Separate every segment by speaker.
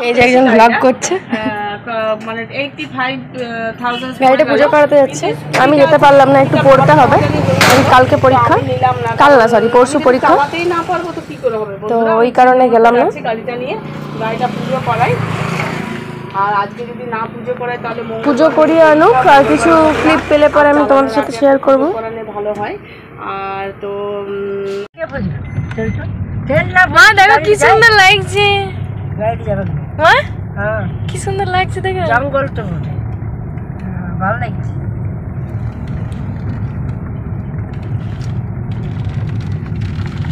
Speaker 1: এই যে একজন ব্লগ করছে,
Speaker 2: মানে 85,000
Speaker 1: গাড়িতে পুজো করাতে যাচ্ছে। আমি যেতে পারলাম না, একটু পড়তে হবে, কালকে পরীক্ষা, কাল না সরি পরশু পরীক্ষা, তো ওই কারণে গেলাম না।
Speaker 2: গাড়িটা নিয়ে গাড়িটা পুজো করাই, আর আজকে যদি না পুজো করাই তাহলে
Speaker 1: পুজো করিয়ে আনুক, আর কিছু ক্লিপ পেলে পরে আমি তোমাদের সাথে শেয়ার করবো।
Speaker 2: করালে ভালো হয়। আর তো
Speaker 1: মা দেখো কি সুন্দর লাগছে, মা কি সুন্দর লাগছে দেখো,
Speaker 2: জঙ্গলটা ভালো লাগছে।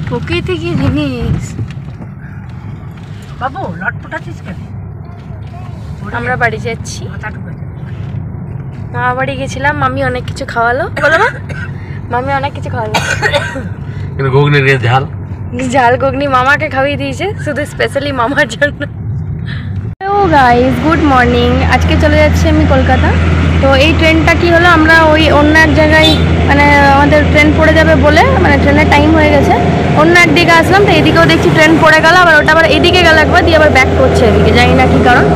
Speaker 1: প্রকৃতি কি জিনিস।
Speaker 2: বাবু লটপটাচ্ছিস কেন?
Speaker 1: আমরা বাড়ি যাচ্ছি, মামা বাড়ি গেছিলাম, মামি অনেক কিছু খাওয়ালো, বলো মা, মামি অনেক কিছু খাওয়ালো,
Speaker 3: ঘুগনির ঝাল
Speaker 1: ঝাল ঘুগনি মামাকে খাইয়ে দিয়েছে শুধু স্পেশালি মামার জন্য। Hello guys, good morning. আজকে চলে যাচ্ছি আমি কলকাতা। তো এই ট্রেনটা কি হলো, আমরা ওই অন্য এক জায়গায় মানে আমাদের ট্রেন পড়ে যাবে বলে, মানে ট্রেনের টাইম হয়ে গেছে, অন্য একদিকে আসলাম, তো এদিকেও দেখছি ট্রেন পড়ে গেল, আবার ওটা আবার এদিকে গেল একবার, দিয়ে আবার ব্যাক করছে এদিকে, জানি না কী কারণ।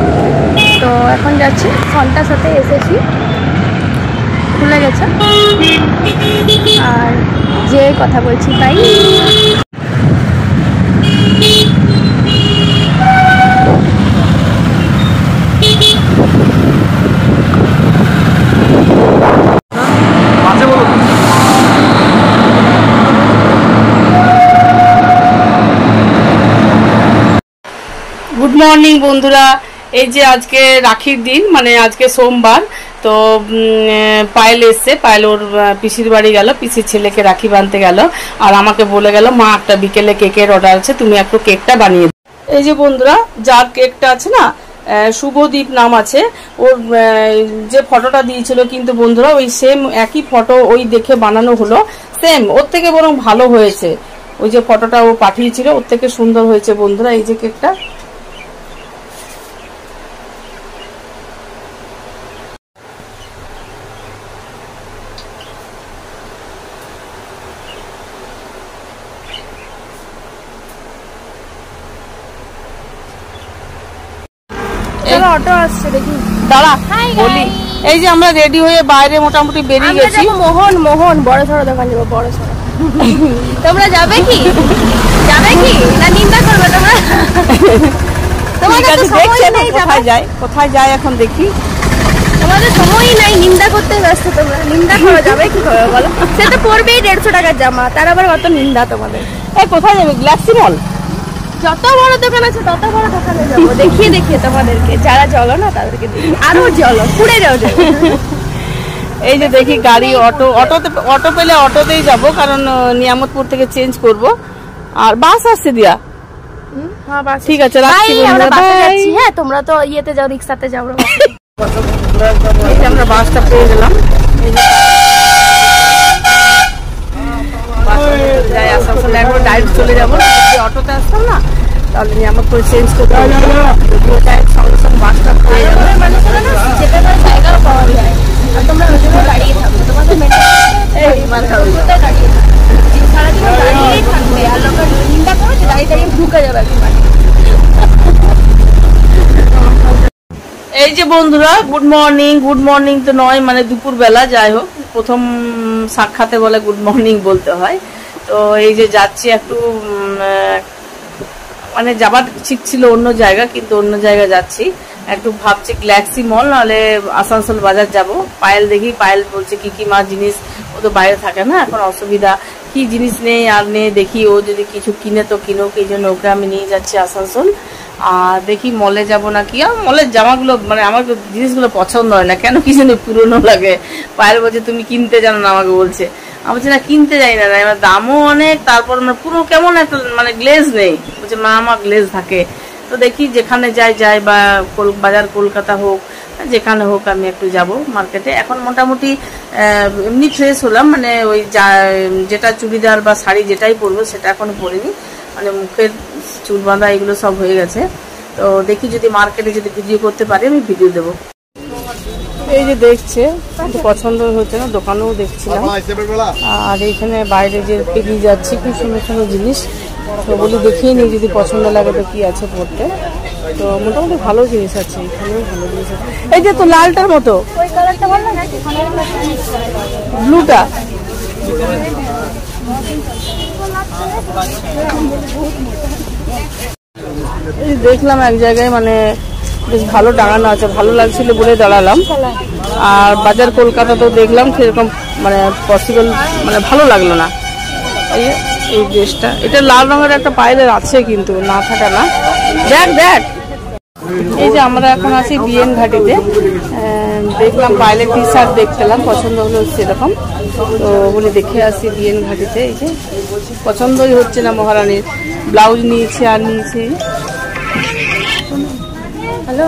Speaker 1: তো এখন যাচ্ছি, ঘন্টার সাথে এসেছি, খুলে গেছে, আর যে কথা বলছি তাই।
Speaker 2: গুড মর্নিং বন্ধুরা, এই যে আজকে রাখির দিন, মানে আজকে সোমবার। তো পায়েল এসছে, পায়েল ওর পিসির বাড়ি গেল, পিসির ছেলেকে রাখি বাঁধতে গেল, আর আমাকে বলে গেল মা একটা বিকেলে কেকের অর্ডার আছে, তুমি একটু কেকটা বানিয়ে দাও। এই যে বন্ধুরা, যার কেকটা আছে না, শুভদীপ নাম আছে, ওর যে ফটোটা দিয়েছিল, কিন্তু বন্ধুরা ওই সেম একই ফটো ওই দেখে বানানো হলো, সেম ওর থেকে বরং ভালো হয়েছে। ওই যে ফটোটা ও পাঠিয়েছিল ওর থেকে সুন্দর হয়েছে বন্ধুরা। এই যে কেকটা,
Speaker 1: অটো আসছে দেখি,
Speaker 2: দাঁড়া বলি। এই যে আমরা রেডি হয়ে বাইরে মোটামুটি বেরিয়ে গেছি।
Speaker 1: মোহন মোহন বড় সড়ো দোকান যাবো, বড় সড়ো। তোমরা যাবে কি, যাবে কি না নিন্দা করবে তোমরা? তোমাদের তো সময় নেই,
Speaker 2: কোথায় যায় এখন দেখি।
Speaker 1: তোমাদের সময়ই নাই, নিন্দা করতে ব্যস্ত তোমরা, নিন্দা করো, যাবে কি করে বলো? সে তো পড়বেই 150 টাকার জামা, তার আবার কত নিন্দা তোমাদের।
Speaker 2: এই কোথায় যাবে? গ্যালাক্সি মল,
Speaker 1: যত বড় দোকান আছে তত বড় দোকানে যাবো, দেখিয়ে দেখিয়ে তোমাদেরকে, যারা চলো না তাদেরকে দেখি, আরো চলো, পুড়ে যাও।
Speaker 2: এই যে দেখি গাড়ি, অটো পেলে অটোতেই যাব, কারণ নিয়ামতপুর থেকে চেঞ্জ করব। আর বাস আসছে দিয়া,
Speaker 1: হ্যাঁ বাস,
Speaker 2: ঠিক আছে রাখছি বন্ধুরা,
Speaker 1: যাচ্ছি। হ্যাঁ তোমরা তো ইয়েতে যাও, রিক্সাতে যাও।
Speaker 2: আমরা বাসটা পেয়ে গেলাম, যাই আসানসোল একবার ডাইরেক্ট চলে যাবো। অটোতে আসতাম না, তাহলে নিয়ামতপুর চেঞ্জ করতে হবে, সঙ্গে সঙ্গে বাসটা পেয়ে যাবো।
Speaker 1: জায়গাও পাওয়া যায়, আর তোমরা দাঁড়িয়ে থাকবে, তোমাদের সারাদিন দাঁড়িয়েই থাকবে, আর লোকের নিন্দা করো যে দাঁড়িয়ে দাঁড়িয়ে ঢুকে যাবে।
Speaker 2: এই যে বন্ধুরা, গুড মর্নিং। গুড মর্নিং তো নয়, মানে দুপুর বেলা, যাই হোক প্রথম সাক্ষাতে বলে গুড মর্নিং বলতে হয়। তো এই যে যাচ্ছি একটু, মানে যাবার ঠিক ছিল অন্য জায়গা, কিন্তু অন্য জায়গা যাচ্ছি। একটু ভাবছি গ্যালাক্সি মল নাহলে আসানসোল বাজার যাব। পায়েল দেখি, পায়েল বলছে কি কি মা জিনিস, ও তো বাইরে থাকে না, এখন অসুবিধা, কি জিনিস নেই আর নেই দেখি, ও যদি কিছু কিনে তো কিনুক, এই জন্য ওকে আমি নিয়ে যাচ্ছি আসানসোল। আর দেখি মলে যাব নাকি। আর মলের জামাগুলো, মানে আমার জিনিসগুলো পছন্দ হয় না, কেন কি জানি পুরনো লাগে। পায়েল বলছে তুমি কিনতে জানো না, আমাকে বলছে। আমি বলছি না কিনতে যাই না, এবার দামও অনেক, তারপর মানে পুরো কেমন একটা মানে গ্লেজ নেই। বলছে মা আমার গ্লেজ থাকে। তো দেখি যেখানে যাই বা বাজার কলকাতা হোক, যেখানে হোক আমি একটু যাব মার্কেটে। এখন মোটামুটি এমনি ফ্রেশ হলাম, মানে ওই যেটা চুড়িদার বা শাড়ি যেটাই পরবো সেটা এখনো পরিনি, মানে মুখের চুল বাঁধা এগুলো সব হয়ে গেছে। তো দেখি যদি মার্কেটে যদি ভিডিও করতে পারি আমি ভিডিও দেবো। এই যে দেখছে, পছন্দ হচ্ছে না, দোকানেও দেখছিলাম। আর এইখানে বাইরে যে পেরিয়ে যাচ্ছি, খুব সুন্দর সুন্দর জিনিস, তো বলি দেখিয়ে নিই যদি পছন্দ লাগে তো কি আছে পড়তে। তো মোটামুটি ভালো জিনিস আছে, এখানেও ভালো জিনিস আছে। এই যে তো লালটার মতো, ব্লুটা এই দেখলাম এক জায়গায়, মানে বেশ ভালো টাঙানো আছে, ভালো লাগছিল বলে দাঁড়ালাম। আর বাজার কলকাতা তো দেখলাম সেরকম মানে পসিবল, মানে ভালো লাগলো না। এই ড্রেসটা, এটা লাল রঙের একটা পায়েলের আছে কিন্তু না থাকা না। দেখ দেখ, এই যে আমরা এখন আছি বিএন ঘাটিতে, দেখলাম পায়েলের টি শার্ট দেখলাম, পছন্দ হলো সেরকম, তো বলে দেখে আসি বিএন ঘাটিতে। এই যে পছন্দই হচ্ছে না মহারানীর, ব্লাউজ নিয়েছে আর নিয়েছে। হ্যালো।